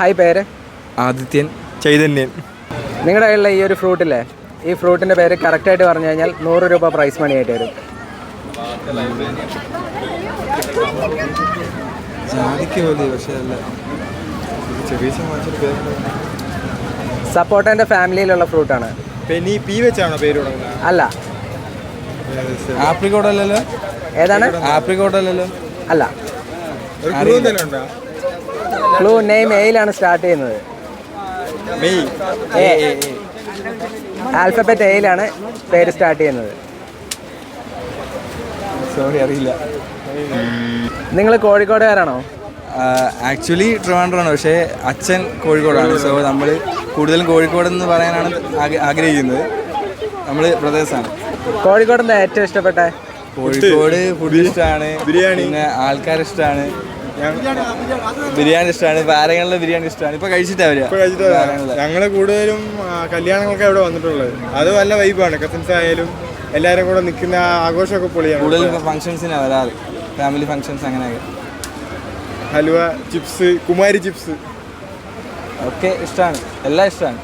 Hi, പേര്? ആദിത്യൻ. ചൈതന്യൻ. നിങ്ങളുടെ കയ്യിലുള്ള ഈ ഒരു ഫ്രൂട്ടില്ലേ, ഈ ഫ്രൂട്ടിൻ്റെ പേര് കറക്റ്റായിട്ട് പറഞ്ഞു കഴിഞ്ഞാൽ 100 രൂപ പ്രൈസ് മണി ആയിട്ട് വരും. സപ്പോർട്ടൻ്റെ ഫാമിലിയിലുള്ള ഫ്രൂട്ടാണ്. പി വെച്ചാണോ പേര് തുടങ്ങുന്നത്? അല്ല. ആപ്രിക്കോട്ട് അല്ലല്ലോ. ഏതാണ്? ആപ്രിക്കോട്ട് അല്ലല്ലോ. അല്ല. ക്ലൂ നെയിം എയിലാണ് സ്റ്റാർട്ട് ചെയ്യുന്നത്. ആൽഫബറ്റ് എയിലാണ് പേര് സ്റ്റാർട്ട് ചെയ്യുന്നത്. സോറി, അറിയില്ല. നിങ്ങൾ കോഴിക്കോടുകാരാണോ? ആക്ച്വലി ട്രിവാൻഡ്രമാണ്, പക്ഷേ അച്ഛൻ കോഴിക്കോടാണ്. സോ നമ്മൾ കൂടുതലും കോഴിക്കോടെന്ന് പറയാനാണ് ആഗ്രഹിക്കുന്നത്. നമ്മൾ ബ്രദേഴ്സാണ്. കോഴിക്കോട് എന്താ ഏറ്റവും ഇഷ്ടപ്പെട്ട? കോഴിക്കോട് ഫുഡ് ഇഷ്ടമാണ്, ബിരിയാണി, പിന്നെ ആൾക്കാരിഷ്ടമാണ്, ബിരിയാണി ഇഷ്ടമാണ്, പാരങ്ങളിലെ ബിരിയാണി ഇഷ്ടമാണ്. ഇപ്പോൾ കഴിച്ചിട്ടാണ് വരിക. ഞങ്ങൾ കൂടുതലും കല്യാണങ്ങളൊക്കെ ഇവിടെ വന്നിട്ടുള്ളത്. അത് നല്ല വൈബാണ്. കസിൻസ് ആയാലും എല്ലാവരും കൂടെ നിൽക്കുന്ന ആഘോഷമൊക്കെ പൊളിയാണ്. കൂടുതലും ഫംഗ്ഷൻസിനാണ് വരാറ്, ഫാമിലി ഫംഗ്ഷൻസ് അങ്ങനെയൊക്കെ. ഹലുവ, ചിപ്സ്, കുമാരി ചിപ്സ് ഒക്കെ ഇഷ്ടമാണ്, എല്ലാം ഇഷ്ടമാണ്.